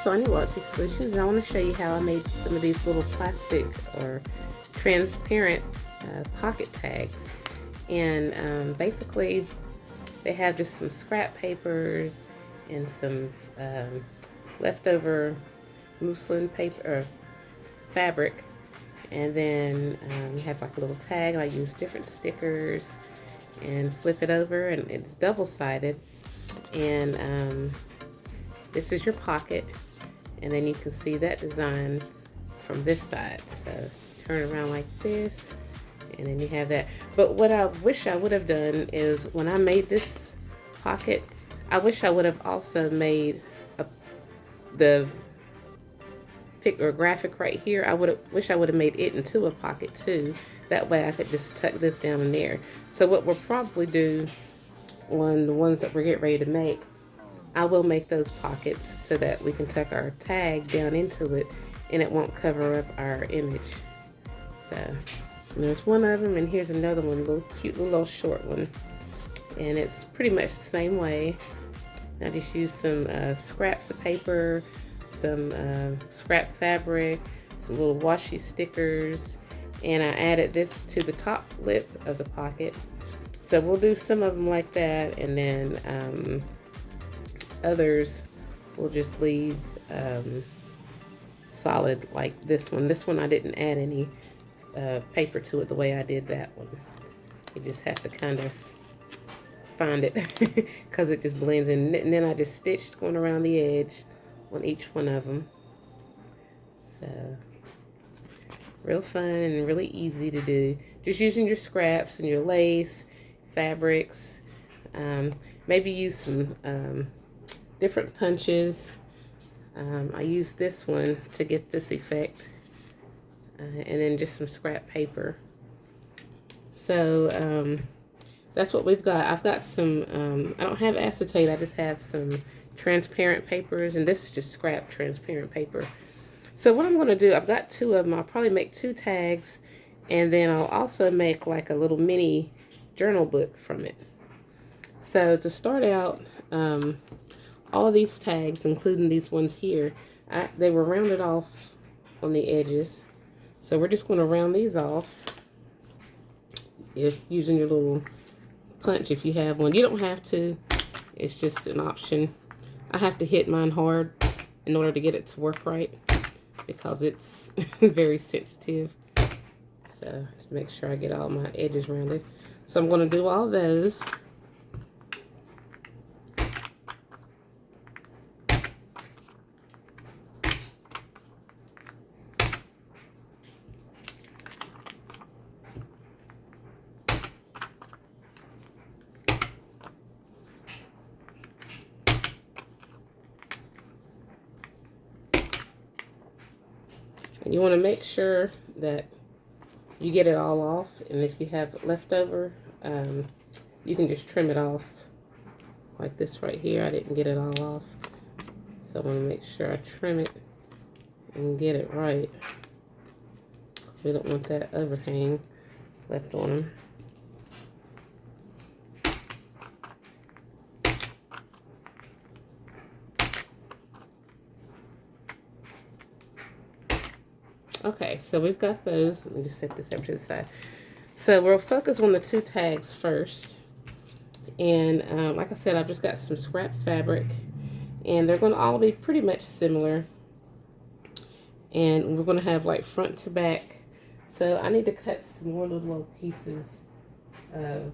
Sonia Lotsy Solutions, and I want to show you how I made some of these little plastic or transparent pocket tags. And basically they have just some scrap papers and some leftover muslin paper or fabric, and then you have like a little tag, and I use different stickers and flip it over, and it's double-sided, and this is your pocket, and then you can see that design from this side. So turn it around like this, and then you have that. But what I wish I would have done is when I made this pocket, I wish I would have also made the pic or graphic right here. Wish I would have made it into a pocket too. That way I could just tuck this down in there. So what we'll probably do on the ones that we're getting ready to make, I will make those pockets so that we can tuck our tag down into it and it won't cover up our image. So there's one of them, and here's another one, a little cute little short one, and it's pretty much the same way. I just used some scraps of paper, some scrap fabric, some little washi stickers, and I added this to the top lip of the pocket. So we'll do some of them like that, and then others we'll just leave solid like this one. This one I didn't add any paper to it the way I did that one. You just have to kind of find it because it just blends in. And then I just stitched going around the edge on each one of them. So real fun and really easy to do. Just using your scraps and your lace, fabrics. Maybe use some different punches. I used this one to get this effect. And then just some scrap paper. So that's what we've got. I've got some, I don't have acetate, I just have some transparent papers, and this is just scrap transparent paper. So what I'm going to do, I've got two of them. I'll probably make 2 tags, and then I'll also make like a little mini journal book from it. So to start out, all of these tags, including these ones here, they were rounded off on the edges. So we're just going to round these off if using your little punch if you have one. You don't have to. It's just an option. I have to hit mine hard in order to get it to work right because it's very sensitive. So just make sure I get all my edges rounded. So I'm going to do all those. And you want to make sure that you get it all off, and if you have leftover, you can just trim it off like this right here. I didn't get it all off, so I want to make sure I trim it and get it right. We don't want that overhang left on them. Okay, so we've got those. Let me just set this over to the side. So we'll focus on the 2 tags first. And like I said, I've just got some scrap fabric. And they're going to all be pretty much similar. And we're going to have like front to back. So I need to cut some more little pieces of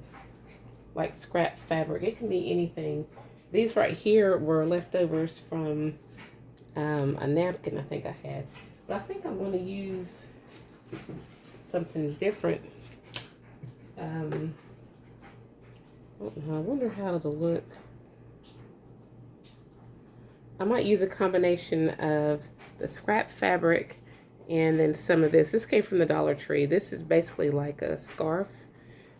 like scrap fabric. It can be anything. These right here were leftovers from a napkin I think I had. But I think I'm going to use something different. I wonder how it'll look. I might use a combination of the scrap fabric and then some of this. This came from the Dollar Tree. This is basically like a scarf.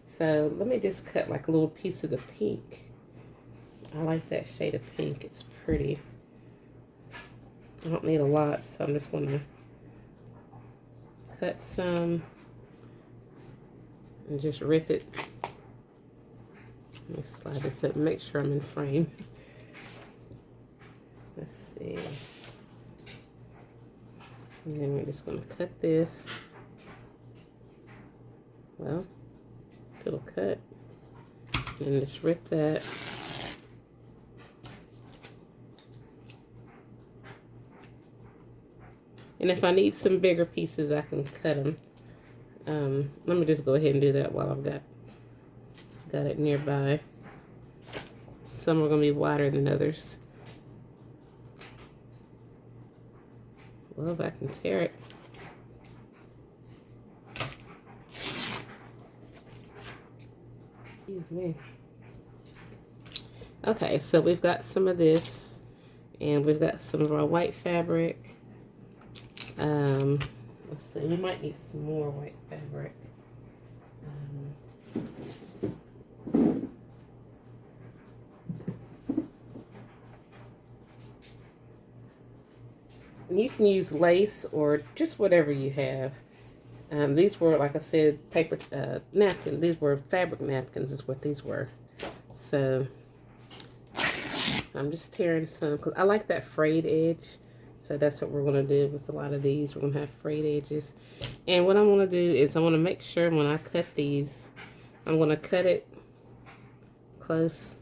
So let me just cut like a little piece of the pink. I like that shade of pink. It's pretty. I don't need a lot, so I'm just going to cut some and just rip it. Let me slide this up and make sure I'm in frame. Let's see. And then we're just going to cut this. Well, it'll cut. And just rip that. And if I need some bigger pieces, I can cut them. Let me just go ahead and do that while I've got it nearby. Some are going to be wider than others. Well, if I can tear it. Excuse me. Okay, so we've got some of this, and we've got some of our white fabric. Let's see, we might need some more white fabric. You can use lace or just whatever you have. These were, like I said, paper napkins. These were fabric napkins is what these were. So I'm just tearing some because I like that frayed edge. So that's what we're going to do with a lot of these. We're going to have frayed edges. And what I want to do is I want to make sure when I cut these, I'm going to cut it close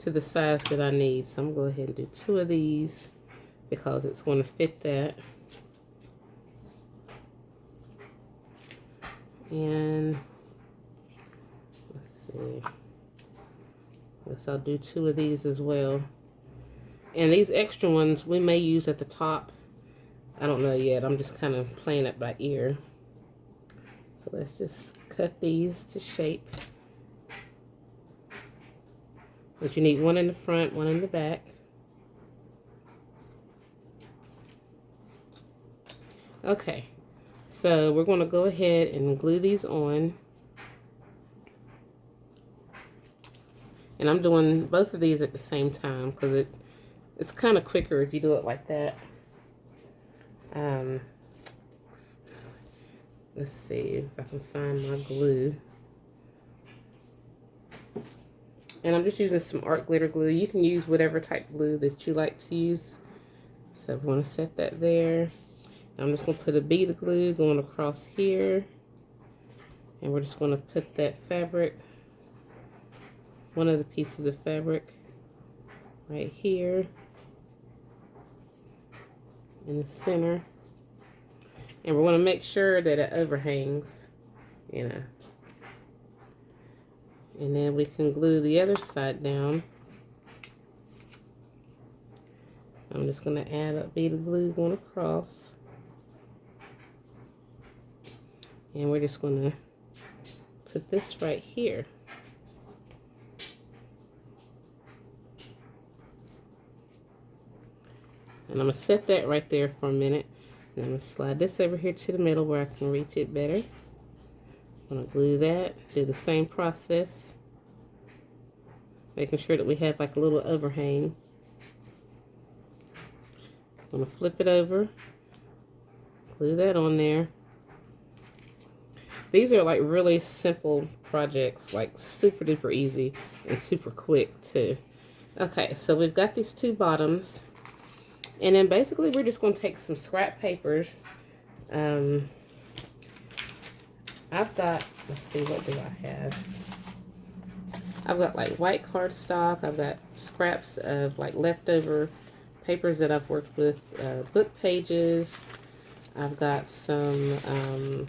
to the size that I need. So I'm going to go ahead and do 2 of these because it's going to fit that. And let's see. Guess I'll do 2 of these as well. And these extra ones we may use at the top. I don't know yet. I'm just kind of playing it by ear. So let's just cut these to shape. But you need 1 in the front, 1 in the back. Okay. So we're going to go ahead and glue these on. And I'm doing both of these at the same time because it's kind of quicker if you do it like that. Let's see if I can find my glue. And I'm just using some art glitter glue. You can use whatever type glue that you like to use. So I'm going to set that there. I'm just going to put a bead of glue going across here. And we're just going to put that fabric, one of the pieces of fabric, right here in the center. And we're going to make sure that it overhangs, you know. And then we can glue the other side down. I'm just going to add a bead of glue going across. And we're just going to put this right here. And I'm going to set that right there for a minute. And I'm going to slide this over here to the middle where I can reach it better. I'm going to glue that. Do the same process. Making sure that we have like a little overhang. I'm going to flip it over. Glue that on there. These are like really simple projects, like super duper easy and super quick too. Okay, so we've got these 2 bottoms. And then basically we're just going to take some scrap papers. I've got, let's see, what do I have? I've got like white cardstock. I've got scraps of like leftover papers that I've worked with, book pages. I've got some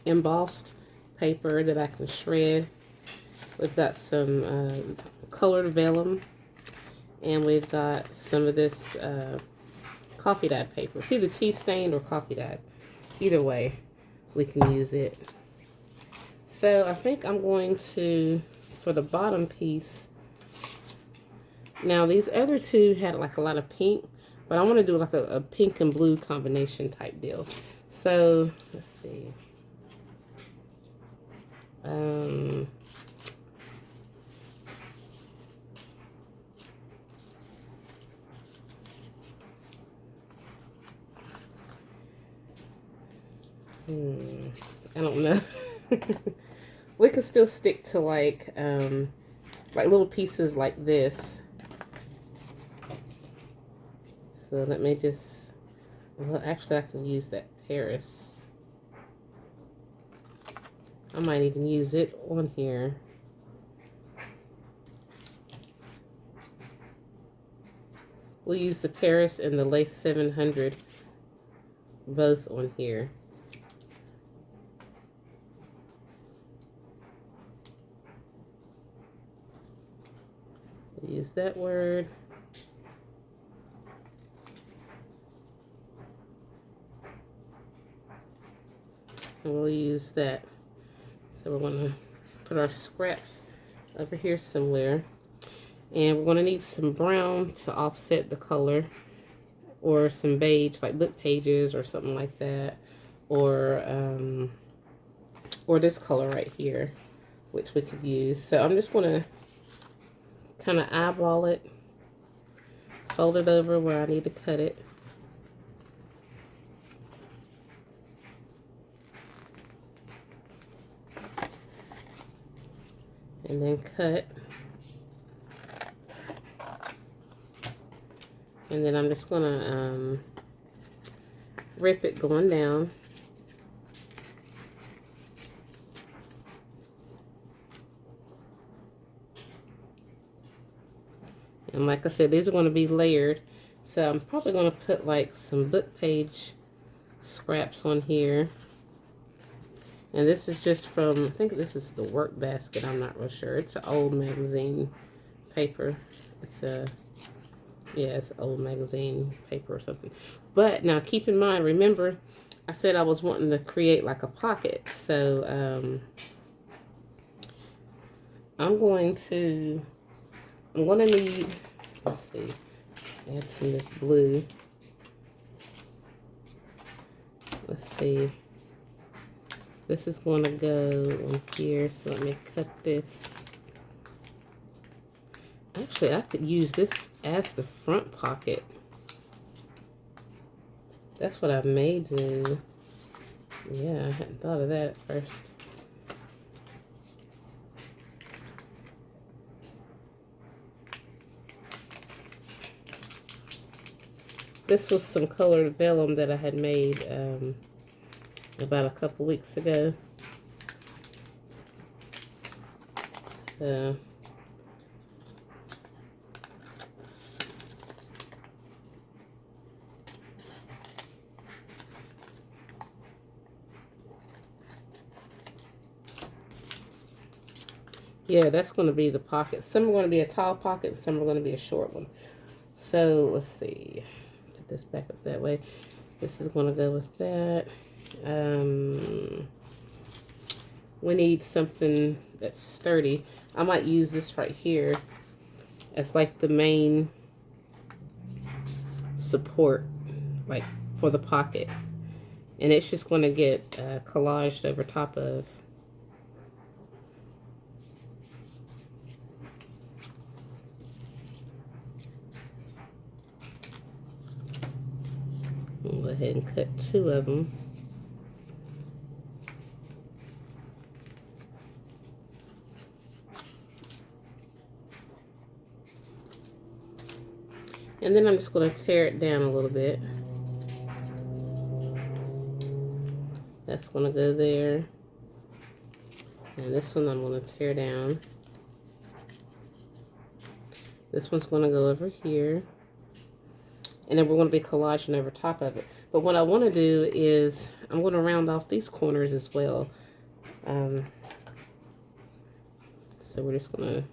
embossed paper that I can shred. We've got some colored vellum, and we've got some of this coffee dyed paper. It's either tea stained or coffee dyed. Either way, we can use it. So I think I'm going to, for the bottom piece, now these other 2 had like a lot of pink, but I want to do like a pink and blue combination type deal. So let's see. I don't know. We can still stick to like little pieces like this. So let me just, Well, actually, I can use that Paris. I might even use it on here. We'll use the Paris and the Lace 700 both on here. We'll use that word. And we'll use that. So we're going to put our scraps over here somewhere. And we're going to need some brown to offset the color, or some beige, like book pages or something like that, or this color right here, which we could use. So I'm just going to kind of eyeball it, fold it over where I need to cut it. And then cut. And then I'm just gonna rip it going down. And like I said, these are going to be layered. So I'm probably going to put like some book page scraps on here. And this is just from, I think this is the Work Basket. I'm not real sure. It's an old magazine paper. It's a, yeah, it's old magazine paper or something. But now keep in mind, remember, I said I was wanting to create like a pocket. So I'm going to need, let's see, add some of this blue. Let's see. This is going to go on here, so let me cut this. Actually, I could use this as the front pocket. That's what I may do. Yeah, I hadn't thought of that at first. This was some colored vellum that I had made about a couple weeks ago. So yeah, that's going to be the pocket. Some are going to be a tall pocket, some are going to be a short one. So let's see. Put this back up that way. This is going to go with that. We need something that's sturdy. I might use this right here as like the main support, like for the pocket. And it's just going to get collaged over top of. I'll go ahead and cut 2 of them. And then I'm just going to tear it down a little bit. That's going to go there. And this one I'm going to tear down. This one's going to go over here. And then we're going to be collaging over top of it. But what I want to do is, I'm going to round off these corners as well. So we're just going to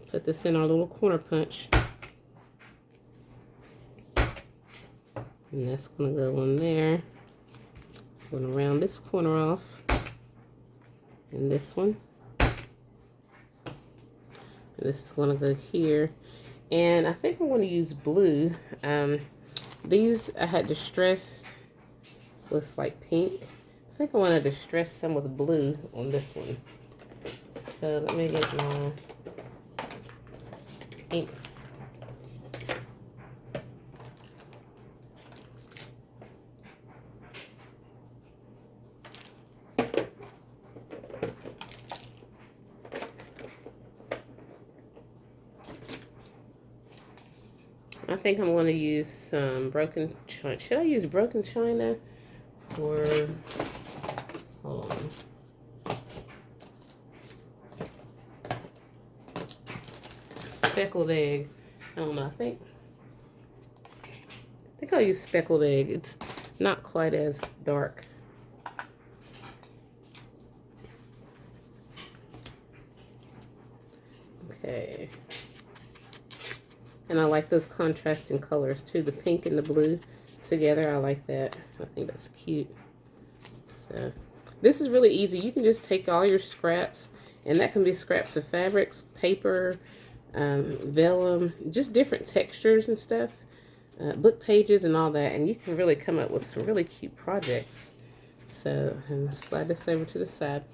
put this in our little corner punch. And that's going to go on there. I'm going to round this corner off. And this one. And this is going to go here. And I think I'm going to use blue. These I had distressed with like pink. I think I want to distress some with blue on this one. So let me get my inks. I think I'm going to use some broken china. Should I use broken china or, hold on, speckled egg? I don't know. I think I'll use speckled egg. It's not quite as dark. Okay. And I like those contrasting colors too, the pink and the blue together. I like that. I think that's cute. So this is really easy. You can just take all your scraps, and that can be scraps of fabrics, paper, vellum, just different textures and stuff, book pages and all that, and you can really come up with some really cute projects. So I'm slide this over to the side.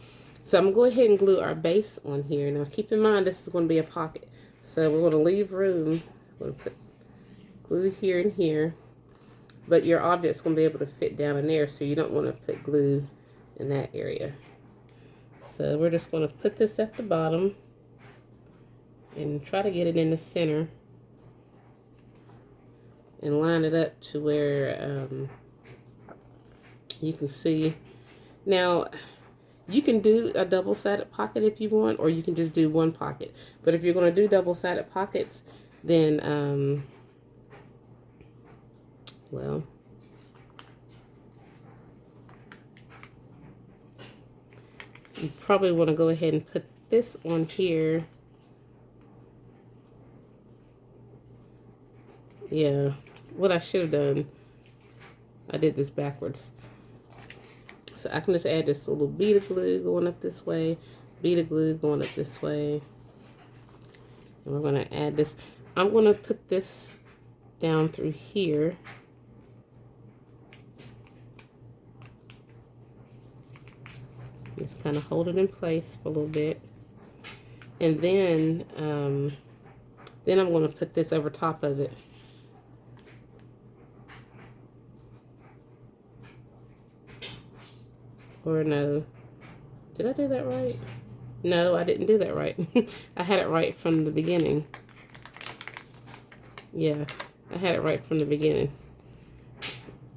So I'm going to go ahead and glue our base on here. Now keep in mind this is going to be a pocket, so we're going to leave room. We're going to put glue here and here, but your object's going to be able to fit down in there, so you don't want to put glue in that area. So we're just going to put this at the bottom and try to get it in the center and line it up to where you can see. Now you can do a double-sided pocket if you want, or you can just do one pocket. But if you're going to do double-sided pockets, then well, you probably want to go ahead and put this on here. Yeah, what I should have done, I did this backwards. So I can just add this little bead of glue going up this way, bead of glue going up this way. And we're going to add this. I'm going to put this down through here. Just kind of hold it in place for a little bit. And then I'm going to put this over top of it. Or no, did I do that right? No, I didn't do that right. I had it right from the beginning. Yeah, I had it right from the beginning.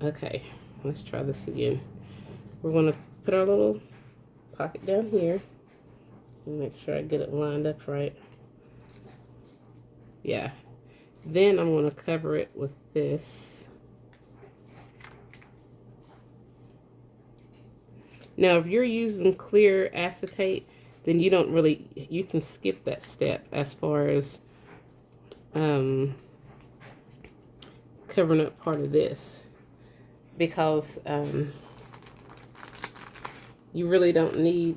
Okay, let's try this again. We're going to put our little pocket down here and make sure I get it lined up right. Yeah. Then I'm going to cover it with this. Now, if you're using clear acetate, then you don't really, you can skip that step as far as covering up part of this, because you really don't need,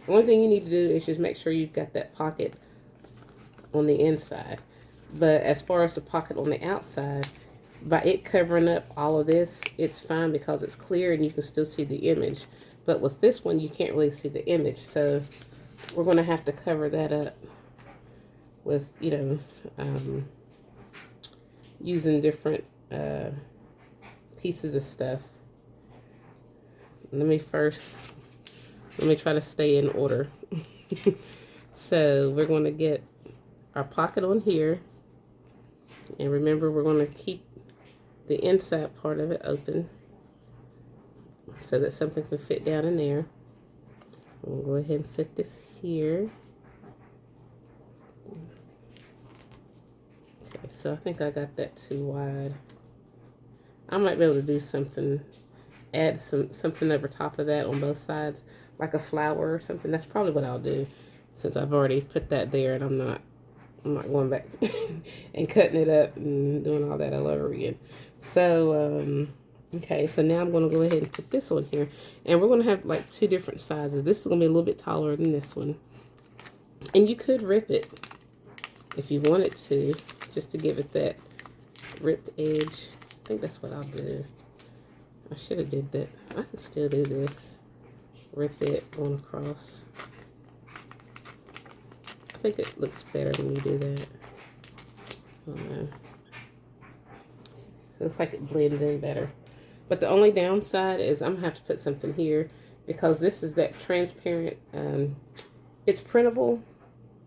the only thing you need to do is just make sure you've got that pocket on the inside. But as far as the pocket on the outside, by it covering up all of this, it's fine because it's clear and you can still see the image. But with this one, you can't really see the image, so we're going to have to cover that up with, you know, using different pieces of stuff. Let me try to stay in order. So we're going to get our pocket on here, and remember, we're going to keep the inside part of it open so that something can fit down in there. We'll go ahead and set this here. Okay, so I think I got that too wide. I might be able to do something, add something over top of that on both sides, like a flower or something. That's probably what I'll do, since I've already put that there and I'm not going back and cutting it up and doing all that all over again. So okay, so now I'm going to go ahead and put this on here. And we're going to have like two different sizes. This is going to be a little bit taller than this one. And you could rip it if you wanted to, just to give it that ripped edge. I think that's what I'll do. I should have did that. I can still do this. Rip it on across. I think it looks better when you do that. I don't know. Looks like it blends in better. But the only downside is I'm going to have to put something here, because this is that transparent, it's printable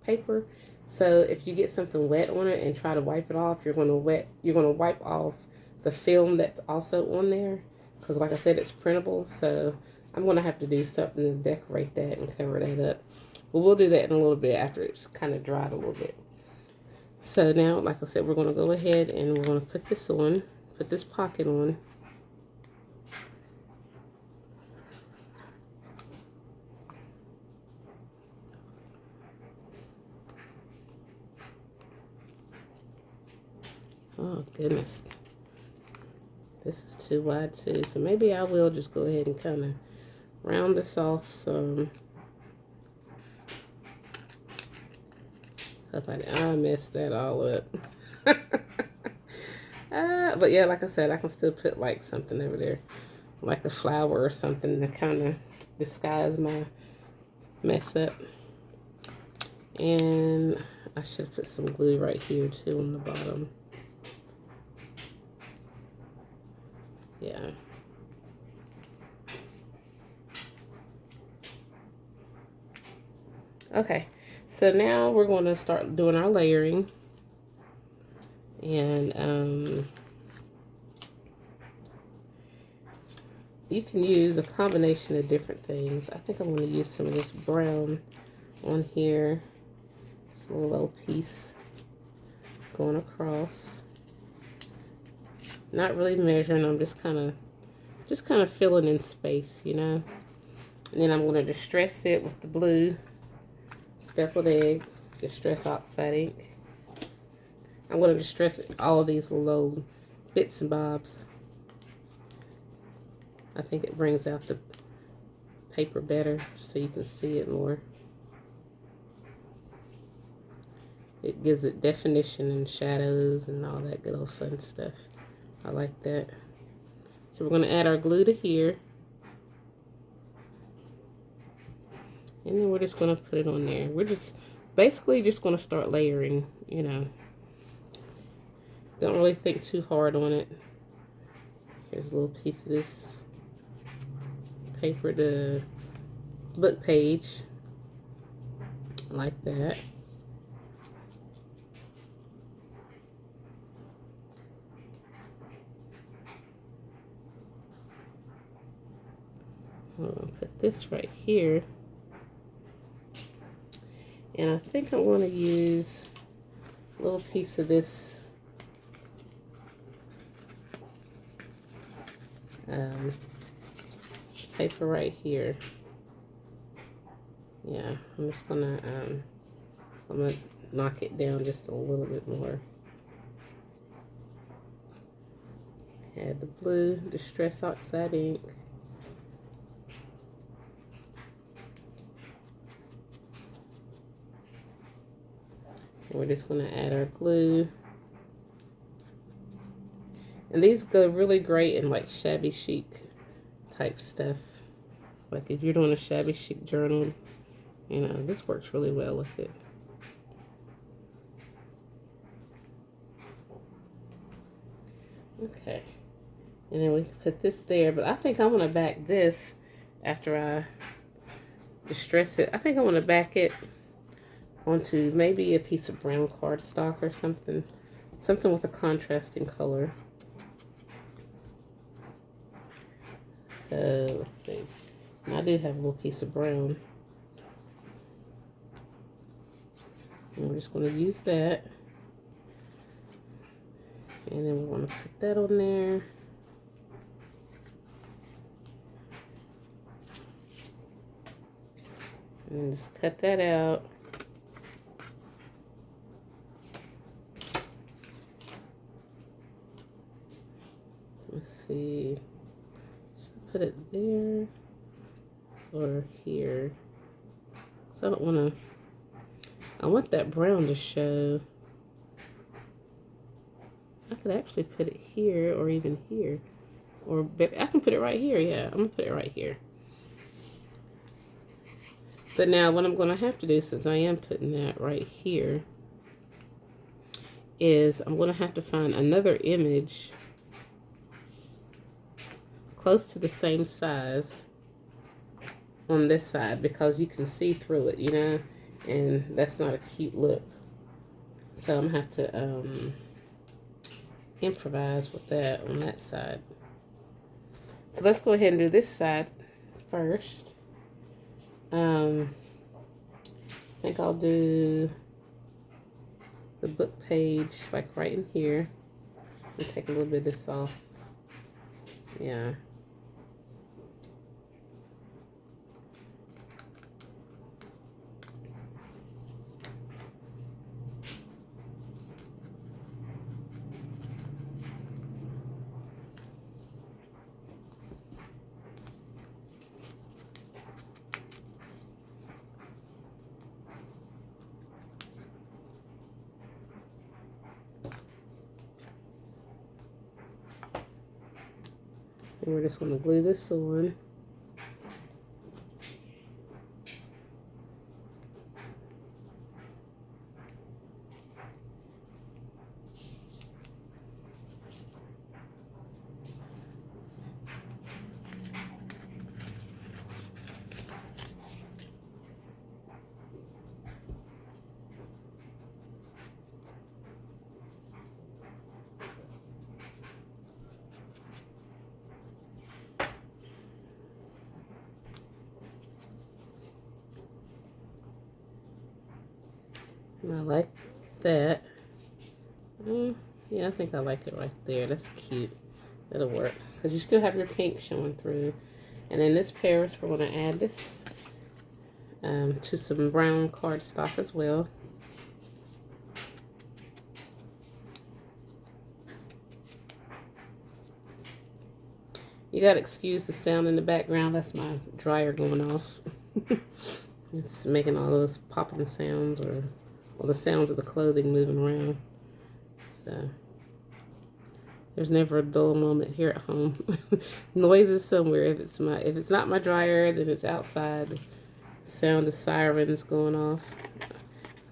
paper, So if you get something wet on it and try to wipe it off, you're gonna wipe off the film that's also on there, because like I said, it's printable. So I'm gonna have to do something to decorate that and cover that up. But we'll do that in a little bit after it's kind of dried a little bit. So now, like I said, we're gonna go ahead and we're gonna put this on, put this pocket on. Oh goodness, this is too wide too, so maybe I will just go ahead and kind of round this off some. I messed that all up. But yeah, like I said, I can still put like something over there, like a flower or something to kind of disguise my mess up. And I should put some glue right here too on the bottom. Yeah. Okay, so now we're going to start doing our layering. And you can use a combination of different things. I think I'm going to use some of this brown on here. Just a little piece going across. Not really measuring, I'm just kind of filling in space, you know. And then I'm going to distress it with the blue speckled egg, distress oxide ink. I'm going to distress all of these little bits and bobs. I think it brings out the paper better so you can see it more. It gives it definition and shadows and all that good old fun stuff. I like that. So we're going to add our glue to here. And then we're just going to put it on there. We're just basically just going to start layering, you know. Don't really think too hard on it. Here's a little piece of this paper, the book page, like that. I'm going to put this right here. And I think I'm going to use a little piece of this paper right here. Yeah, I'm just gonna knock it down just a little bit more. Add the blue distress oxide ink. And we're just gonna add our glue. And these go really great in like shabby chic type stuff. Like if you're doing a shabby chic journal, you know, this works really well with it. Okay. And then we can put this there, but I think I'm gonna back this after I distress it. I think I want to back it onto maybe a piece of brown cardstock or something. Something with a contrasting color. So, let's see. And I do have a little piece of brown. And we're just going to use that. And then we want to put that on there. And then just cut that out. Let's see. Put it there or here. So I don't want to, I want that brown to show. I could actually put it here or even here. Or I can put it right here. Yeah, I'm going to put it right here. But now what I'm going to have to do, since I am putting that right here, is I'm going to have to find another image close to the same size on this side, because you can see through it, you know, and that's not a cute look. So I'm gonna have to improvise with that on that side. So let's go ahead and do this side first. I think I'll do the book page like right in here and take a little bit of this off. Yeah. And we're just going to glue this on. And I like that. Yeah, I think I like it right there. That's cute. That'll work. Because you still have your pink showing through. And then this Paris, we're going to add this to some brown cardstock as well. You got to excuse the sound in the background. That's my dryer going off. It's making all those popping sounds or the sounds of the clothing moving around. So there's never a dull moment here at home. Noise is somewhere. If it's not my dryer, then it's outside. The sound of sirens going off.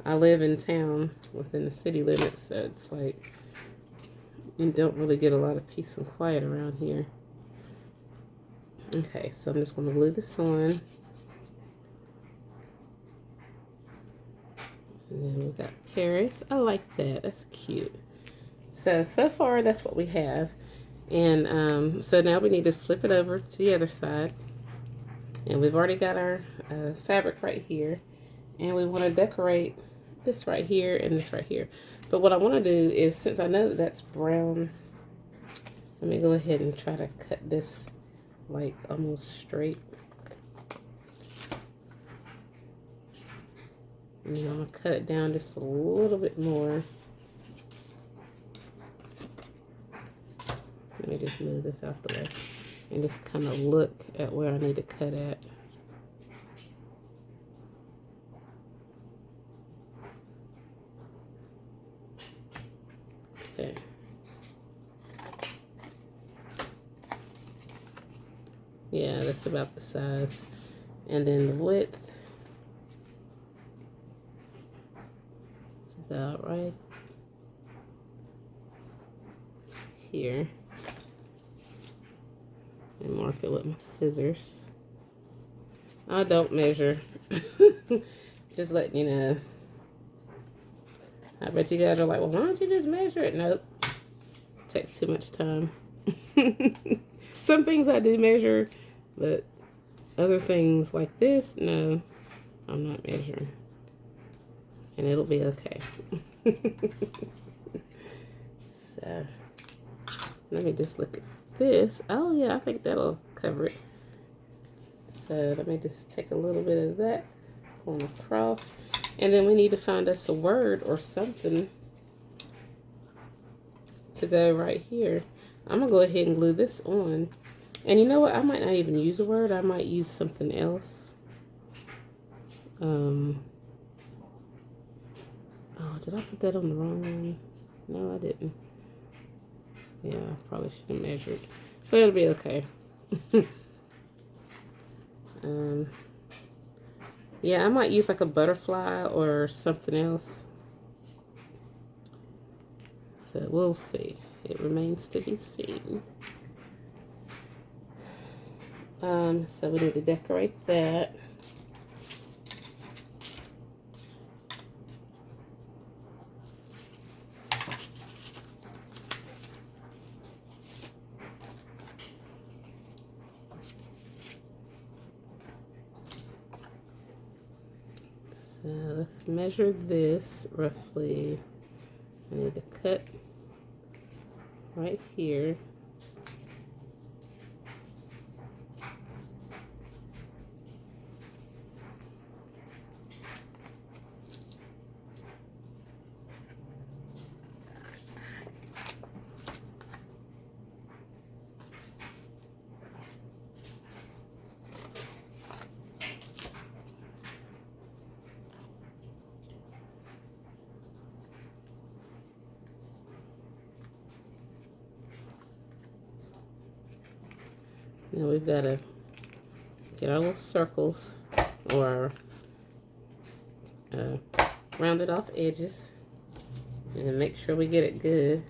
I live in town within the city limits, so it's like you don't really get a lot of peace and quiet around here. Okay, so I'm just going to glue this on. And then we got Paris. I like that. That's cute. So far, that's what we have. And so now we need to flip it over to the other side. And we've already got our fabric right here. And we want to decorate this right here and this right here. But what I want to do is, since I know that that's brown, let me go ahead and try to cut this like almost straight. And I'm going to cut it down just a little bit more. Let me just move this out the way and just kind of look at where I need to cut at. Okay. Yeah, that's about the size. And then the width. About right here, and mark it with my scissors. I don't measure. Just letting you know. I bet you guys are like, well, why don't you just measure it? Nope. It takes too much time. Some things I do measure, but other things like this, no, I'm not measuring. And it'll be okay. So let me just look at this. Oh yeah, I think that'll cover it. So let me just take a little bit of that, going across, and then we need to find us a word or something to go right here. I'm gonna go ahead and glue this on. And you know what? I might not even use a word. I might use something else. Oh, did I put that on the wrong one? No, I didn't. Yeah, I probably should have measured. But it'll be okay. Yeah, I might use like a butterfly or something else. So we'll see. It remains to be seen. So we need to decorate that. So let's measure this roughly. I need to cut right here. Now we've got to get our little circles or rounded off edges and make sure we get it good.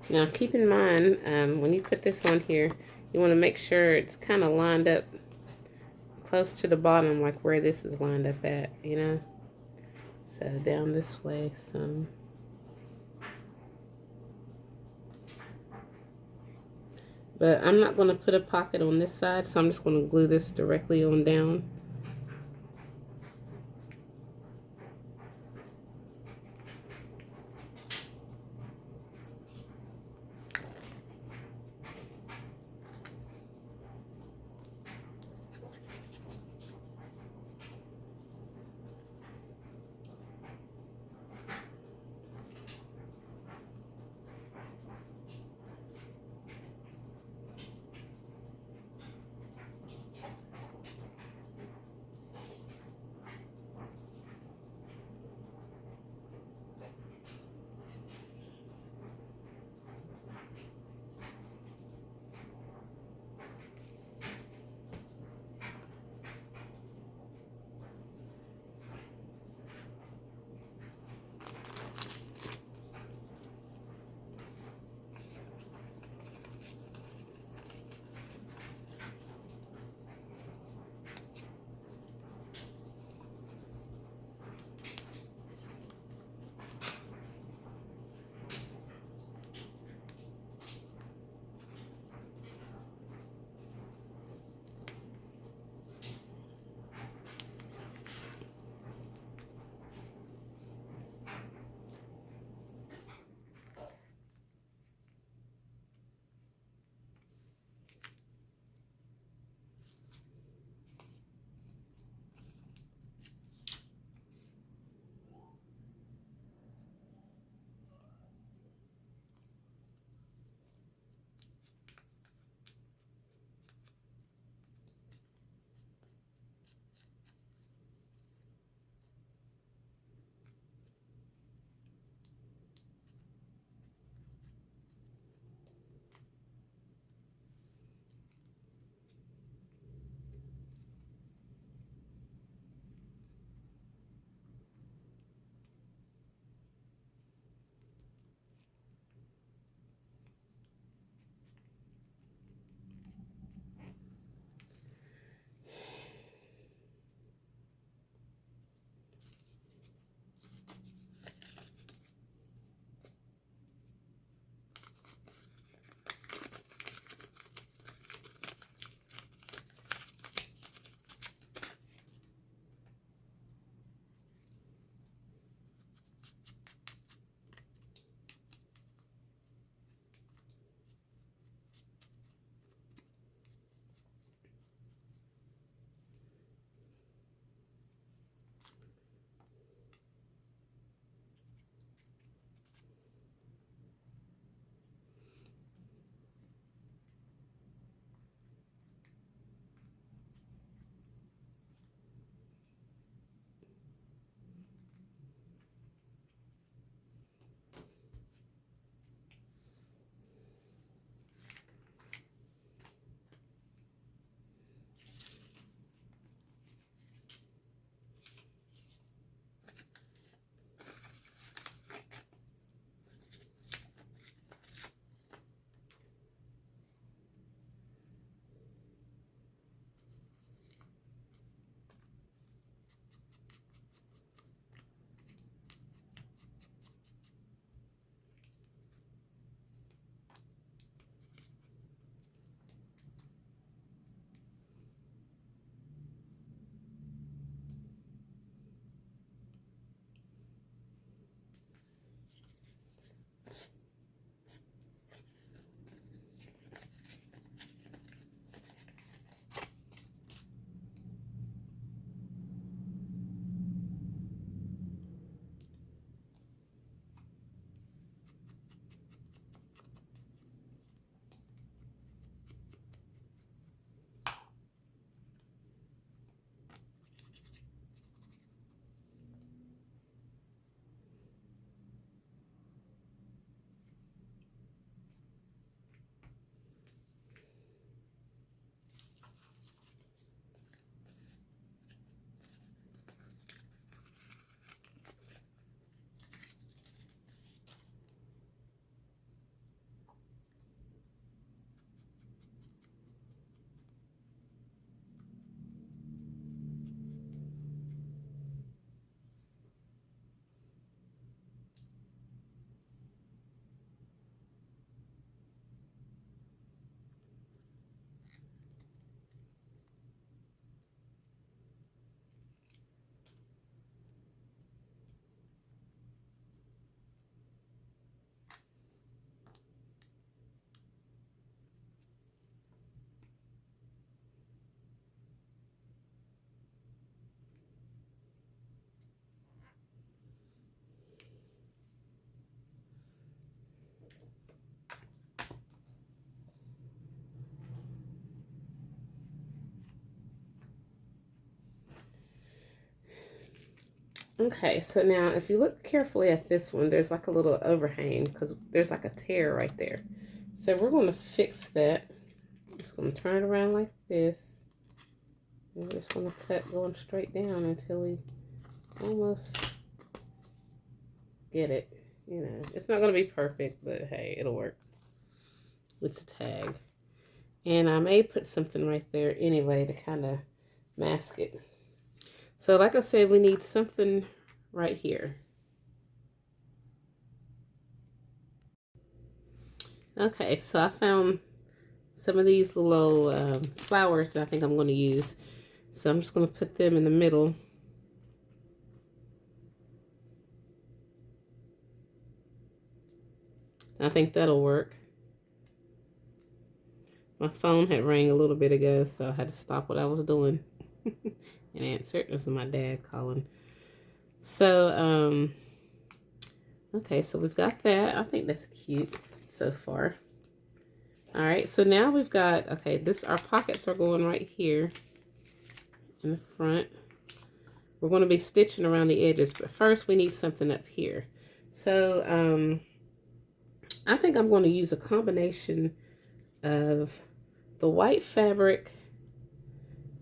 Now keep in mind, when you put this on here, you want to make sure it's kind of lined up close to the bottom, like where this is lined up at, you know? So down this way some. But I'm not going to put a pocket on this side, so I'm just going to glue this directly on down. Okay, so now if you look carefully at this one, there's like a little overhang because there's like a tear right there. So we're going to fix that. Just going to turn it around like this. We're just going to cut going straight down until we almost get it. You know, it's not going to be perfect, but hey, it'll work with the tag. And I may put something right there anyway to kind of mask it. So like I said, we need something right here. Okay, so I found some of these little flowers that I think I'm going to use. So I'm just going to put them in the middle. I think that'll work. My phone had rang a little bit ago, so I had to stop what I was doing and answer. It was my dad calling. So, okay, so we've got that. I think that's cute so far. All right, so now we've got, okay, our pockets are going right here in the front. We're going to be stitching around the edges, but first we need something up here. So, I think I'm going to use a combination of the white fabric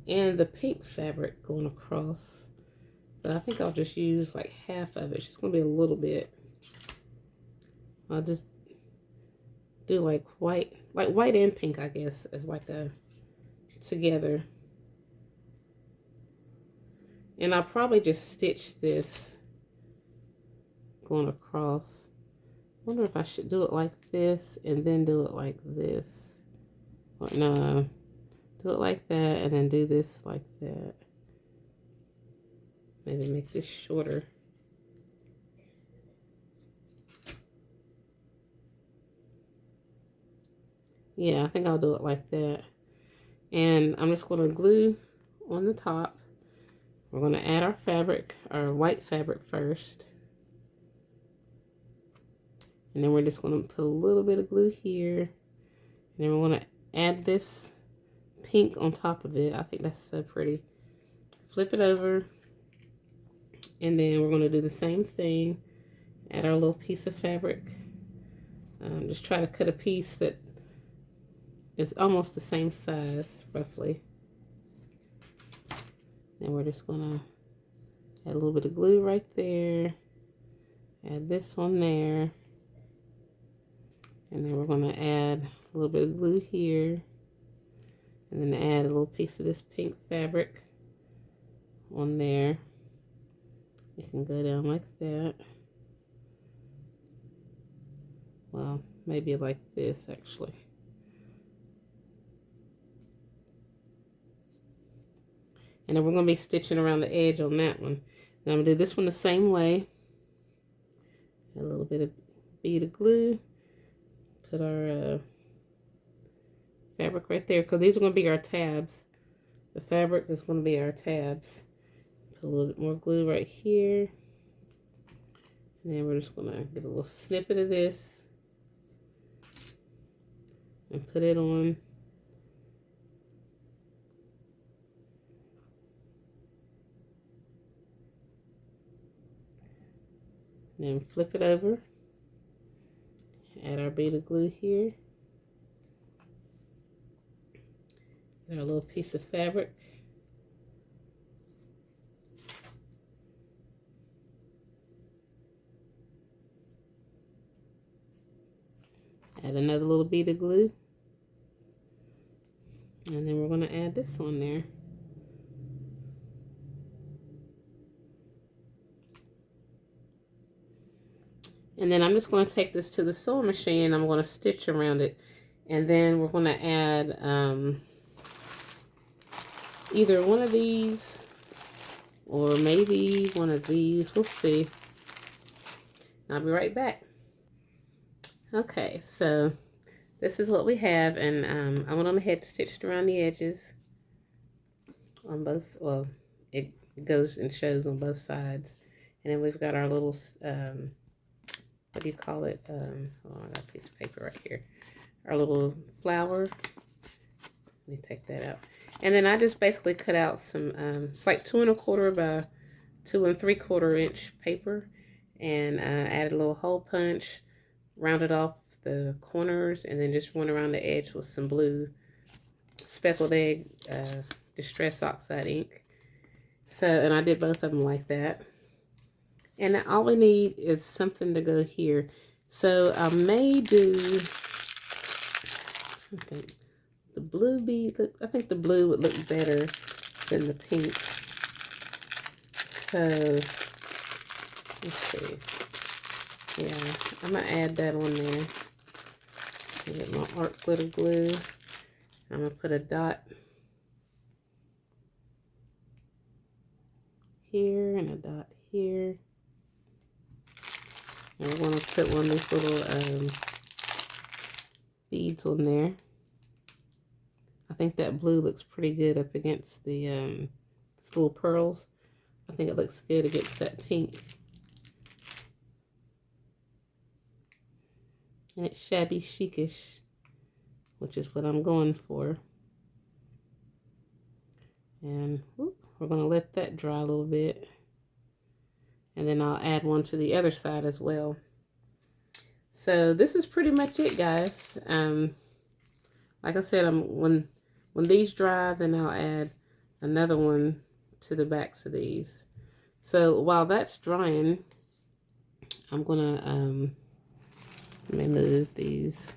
and the pink fabric going across. But I think I'll just use like half of it. It's just going to be a little bit. I'll just do like white and pink, I guess, as like a together. And I'll probably just stitch this going across. I wonder if I should do it like this and then do it like this. Or no, do it like that and then do this like that. Maybe make this shorter. Yeah, I think I'll do it like that. And I'm just going to glue on the top. We're going to add our fabric, our white fabric first. And then we're just going to put a little bit of glue here. And then we're going to add this pink on top of it. I think that's so pretty. Flip it over. And then we're going to do the same thing. Add our little piece of fabric. Just try to cut a piece that is almost the same size, roughly. Then we're just going to add a little bit of glue right there. Add this on there. And then we're going to add a little bit of glue here. And then add a little piece of this pink fabric on there. It can go down like that. Well, maybe like this actually. And then we're going to be stitching around the edge on that one. Now I'm going to do this one the same way. A little bit of bead of glue. Put our fabric right there, because these are going to be our tabs. The fabric is going to be our tabs. Put a little bit more glue right here. And then we're just going to get a little snippet of this and put it on. Then flip it over. Add our bead of glue here. Get our little piece of fabric. Add another little bead of glue. And then we're going to add this on there. And then I'm just going to take this to the sewing machine. I'm going to stitch around it. And then we're going to add either one of these or maybe one of these. We'll see. I'll be right back. Okay, so this is what we have. And I went on ahead and stitched around the edges on both. Well, it goes and shows on both sides. And then we've got our little... what do you call it? Oh, I got a piece of paper right here. Our little flower. Let me take that out. And then I just basically cut out some, it's like 2 1/4 by 2 3/4 inch paper, and added a little hole punch, rounded off the corners, and then just went around the edge with some blue speckled egg distress oxide ink. So, and I did both of them like that. And all we need is something to go here. So I may do, I think the blue I think the blue would look better than the pink. So let's see. Yeah, I'm gonna add that on there. Get my art glitter glue. I'm gonna put a dot here and a dot here. And we're going to put one of these little beads on there. I think that blue looks pretty good up against the little pearls. I think it looks good against that pink. And it's shabby chicish, which is what I'm going for. And whoop, we're going to let that dry a little bit. And then I'll add one to the other side as well. So this is pretty much it, guys. Like I said, when these dry, then I'll add another one to the backs of these. So while that's drying, I'm gonna let me move these.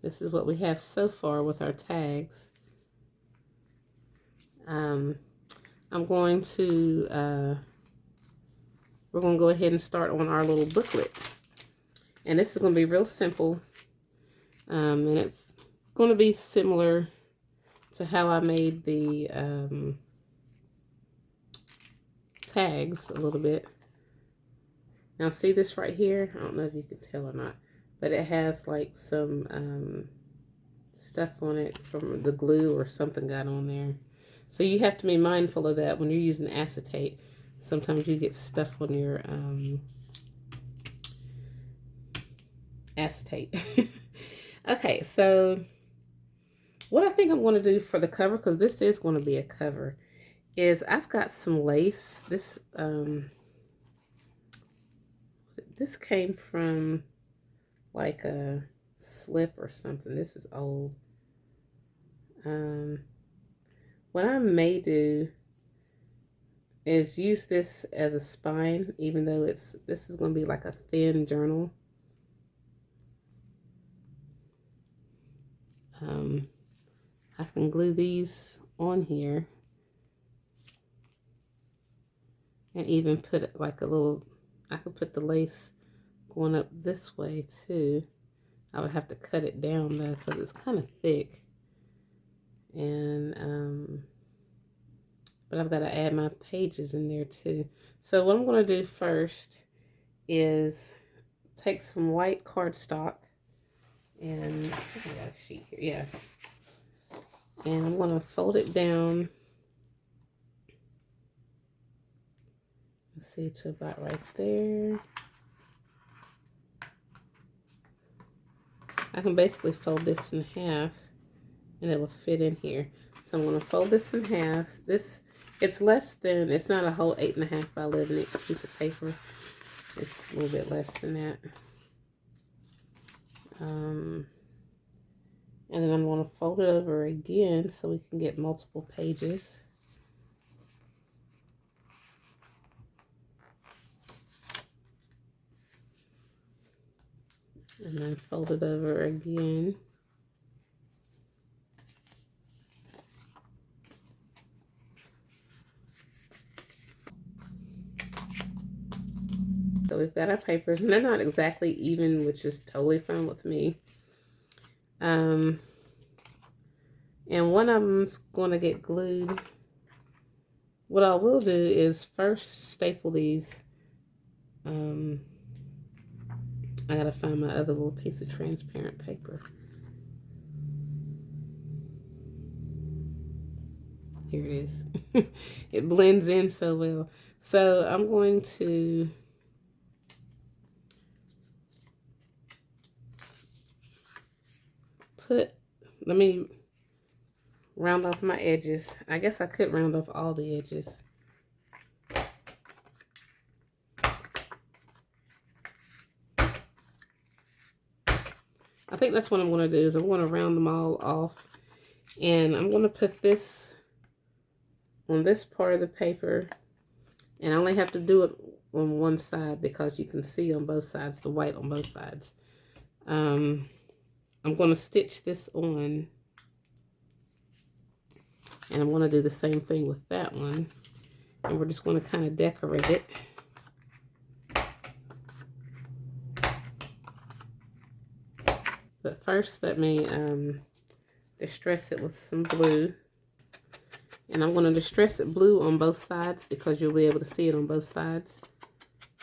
This is what we have so far with our tags. I'm going to, we're going to go ahead and start on our little booklet. And this is going to be real simple. And it's going to be similar to how I made the tags a little bit. Now see this right here? I don't know if you can tell or not, but it has like some stuff on it from the glue or something got on there. So you have to be mindful of that when you're using acetate. Sometimes you get stuff on your acetate. Okay, so what I think I'm going to do for the cover, because this is going to be a cover, is I've got some lace. This this came from like a slip or something. This is old. What I may do is use this as a spine, even though this is going to be like a thin journal. I can glue these on here and even put it like a little, I could put the lace going up this way too. I would have to cut it down though because it's kind of thick. And but I've got to add my pages in there too. So what I'm going to do first is take some white cardstock, and I got a sheet here, yeah. And I'm going to fold it down. Let's see, to about right there. I can basically fold this in half and it will fit in here. So I'm going to fold this in half. It's less than, it's not a whole 8.5 by 11 inch piece of paper. It's a little bit less than that. And then I'm going to fold it over again so we can get multiple pages. And then fold it over again. So we've got our papers, and they're not exactly even, which is totally fine with me. And one of them's going to get glued. What I will do is first staple these. I gotta find my other little piece of transparent paper. Here it is. It blends in so well. So I'm going to let me round off my edges. I guess I could round off all the edges. I think that's what I'm going to do, is I'm going to round them all off. And I'm going to put this on this part of the paper. And I only have to do it on one side because you can see on both sides, the white on both sides. I'm going to stitch this on. And I'm going to do the same thing with that one. And we're just going to kind of decorate it. But first, let me distress it with some blue. And I'm going to distress it blue on both sides because you'll be able to see it on both sides.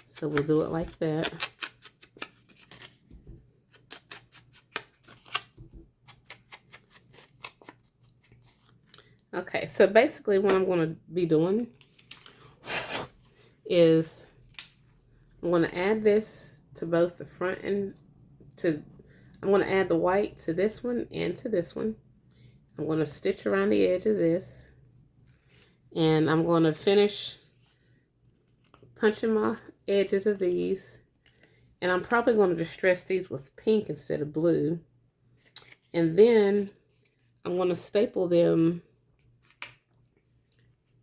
So we'll do it like that. Okay, so basically what I'm going to be doing is I'm going to add this to both the front and I'm going to add the white to this one and to this one. I'm going to stitch around the edge of this. And I'm going to finish punching my edges of these. And I'm probably going to distress these with pink instead of blue. And then I'm going to staple them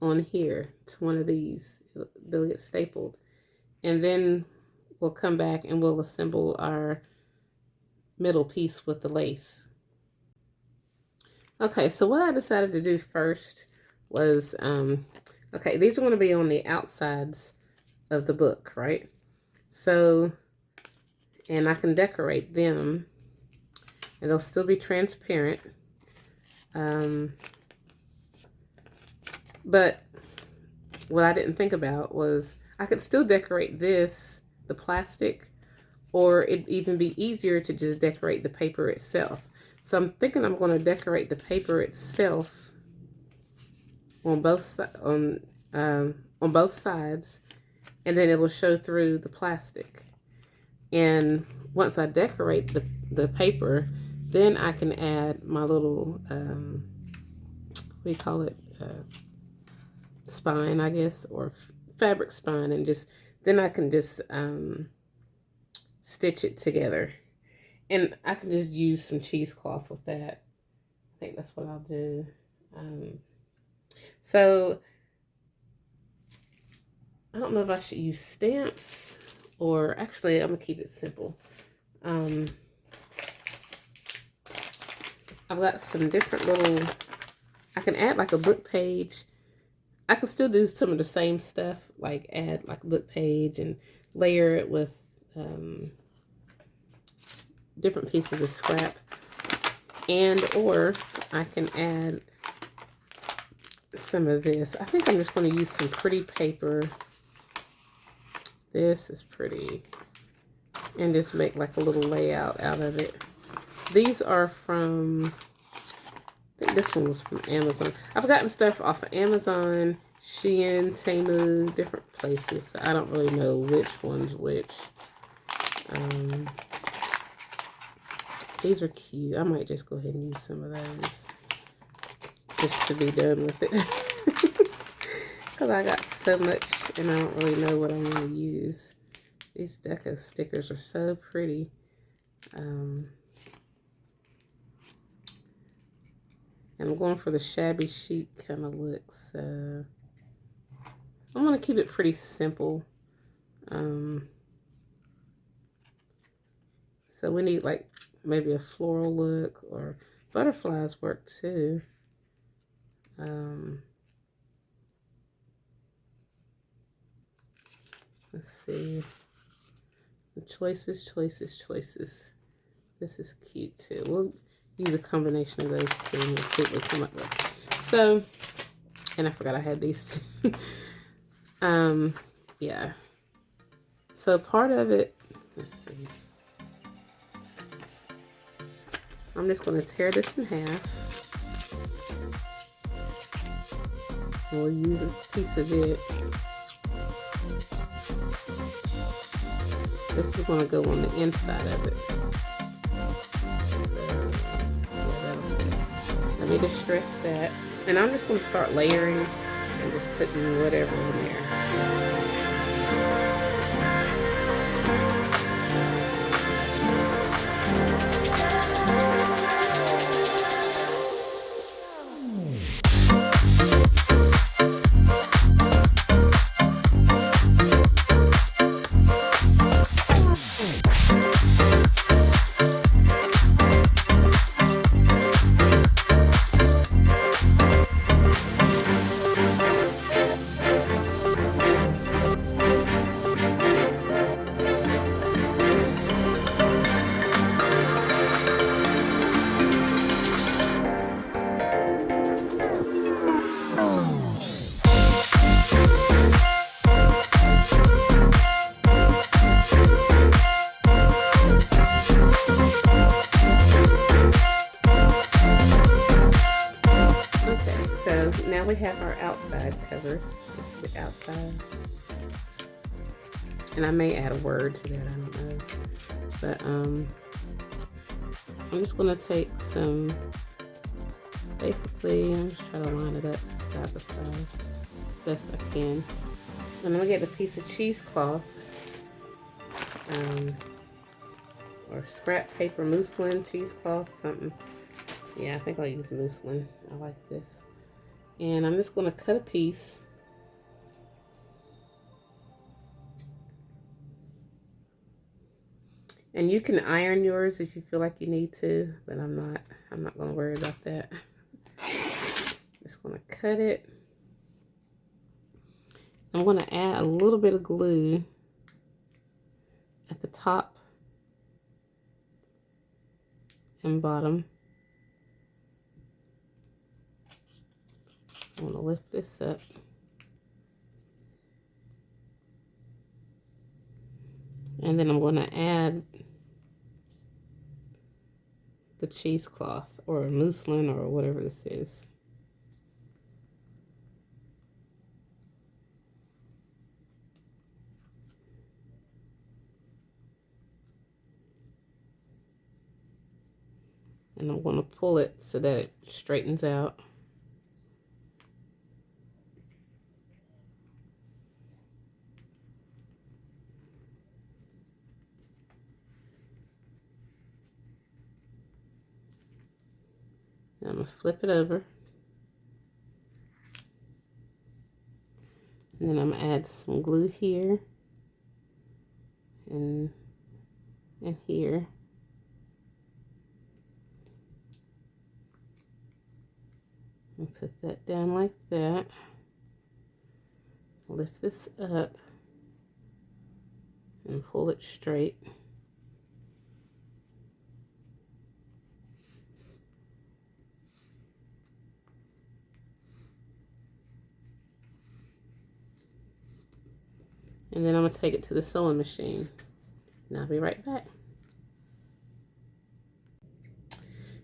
on here to one of these. They'll get stapled. And then we'll come back and we'll assemble our middle piece with the lace. Okay, so what I decided to do first was, okay, these are going to be on the outsides of the book, right? So, and I can decorate them, and they'll still be transparent. But what I didn't think about was I could still decorate this, the plastic, or it'd even be easier to just decorate the paper itself. So I'm thinking I'm going to decorate the paper itself on both sides, and then it'll show through the plastic. And once I decorate the paper, then I can add my little what do you call it, spine, I guess, or fabric spine, and then I can just stitch it together. And I can just use some cheesecloth with that. I think that's what I'll do. So I don't know if I should use stamps, or actually I'm gonna keep it simple. I've got some different little, I can add like a book page. I can still do some of the same stuff, like add like a book page and layer it with different pieces of scrap, or I can add some of this. I think I'm just going to use some pretty paper. This is pretty, and just make like a little layout out of it. These are from, I think this one was from Amazon. I've gotten stuff off of Amazon, Shein, Temu, different places. I don't really know which one's which. These are cute. I might just go ahead and use some of those just to be done with it. Because I got so much and I don't really know what I'm going to use. These deco stickers are so pretty. And I'm going for the shabby chic kind of look. So I'm going to keep it pretty simple. So we need like maybe a floral look, or butterflies work too. Let's see. Choices. This is cute too. We'll use a combination of those two and we'll see what we come up with. So, and I forgot I had these two. Yeah. So part of it, let's see. I'm just going to tear this in half. We'll use a piece of it. This is going to go on the inside of it. So, yeah, let let me distress that. And I'm just going to start layering and just putting whatever in there. So now we have our outside covers. This is the outside. And I may add a word to that, I don't know. But I'm just gonna take some, basically, I'm just trying to line it up side by side best I can. I'm gonna get a piece of cheesecloth, or scrap paper, muslin, cheesecloth, something. Yeah, I think I'll use muslin. I like this. And I'm just going to cut a piece. And you can iron yours if you feel like you need to, but I'm not going to worry about that. Just going to cut it. I'm going to add a little bit of glue at the top and bottom. I'm going to lift this up. And then I'm going to add the cheesecloth or muslin or whatever this is. And I'm going to pull it so that it straightens out. I'm going to flip it over. And then I'm going to add some glue here and here. And put that down like that. Lift this up and pull it straight. And then I'm going to take it to the sewing machine. And I'll be right back.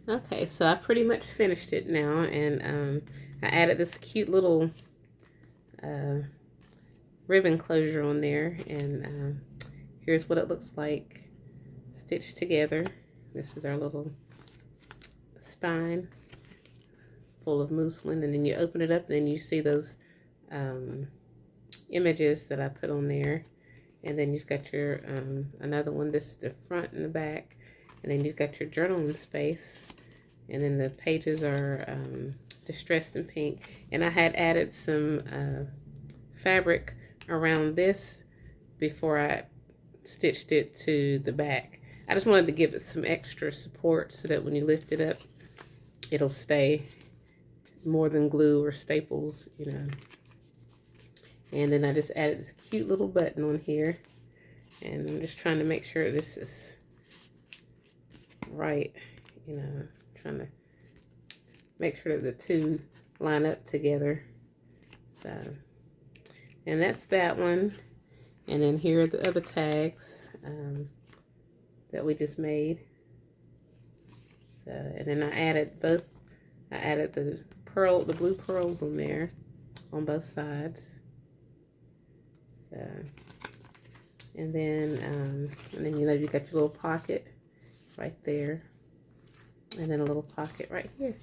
Okay, so I pretty much finished it now. And I added this cute little ribbon closure on there. And here's what it looks like stitched together. This is our little spine full of muslin. And then you open it up and then you see those images that I put on there. And then you've got your another one. This is the front and the back. And then you've got your journaling space. And then the pages are distressed in pink. And I had added some fabric around this before I stitched it to the back. I just wanted to give it some extra support so that when you lift it up, it'll stay more than glue or staples, you know. And then I just added this cute little button on here. And I'm just trying to make sure this is right, you know, trying to make sure that the two line up together. So, and that's that one. And then here are the other tags that we just made. So, and then I added the blue pearls on there on both sides. So, and then you know you got your little pocket right there, and then a little pocket right here.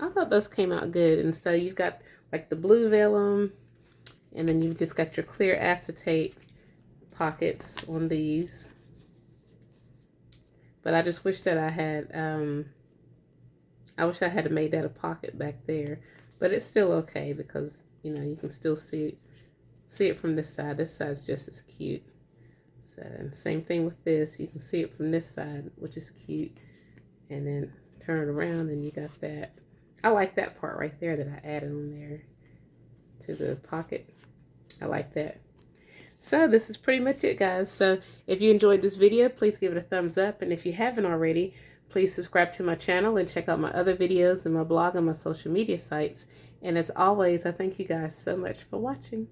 I thought those came out good. And so you've got like the blue vellum, and then you've just got your clear acetate pockets on these. But I just wish that I had, I wish I had made that a pocket back there. But it's still okay because, you know, you can still see it from this side. This side's just as cute. So, same thing with this. You can see it from this side, which is cute. And then turn it around and you got that. I like that part right there that I added on there to the pocket. I like that. So this is pretty much it, guys. So if you enjoyed this video, please give it a thumbs up. And if you haven't already, please subscribe to my channel and check out my other videos and my blog and my social media sites. And as always, I thank you guys so much for watching.